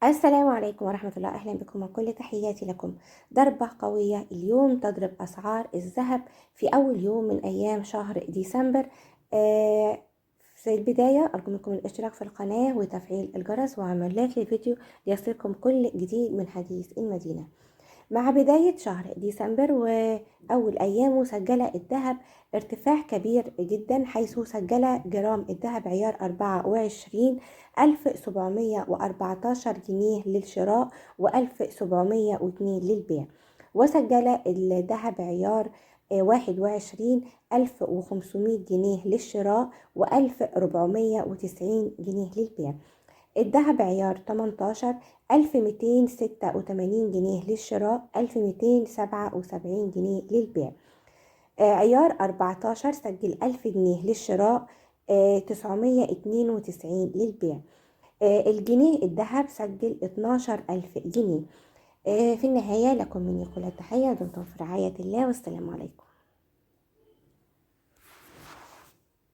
السلام عليكم ورحمة الله، أهلا بكم وكل تحياتي لكم. ضربة قوية اليوم تضرب أسعار الذهب في أول يوم من أيام شهر ديسمبر. آه في البداية أرجو منكم الاشتراك في القناة وتفعيل الجرس وعمل لايك للفيديو ليصلكم كل جديد من حديث المدينة. مع بداية شهر ديسمبر وأول أيامه سجل الذهب ارتفاع كبير جدا، حيث سجل جرام الذهب عيار 24 1714 جنيه للشراء و1702 للبيع، وسجل الذهب عيار 21 1500 جنيه للشراء و1490 جنيه للبيع. الذهب عيار 18 1286 جنيه للشراء 1277 جنيه للبيع. عيار 14 سجل 1000 جنيه للشراء 992 للبيع. الجنيه الذهب سجل 12000 جنيه. في النهاية لكم مني كل التحية، دمتم في رعاية الله والسلام عليكم.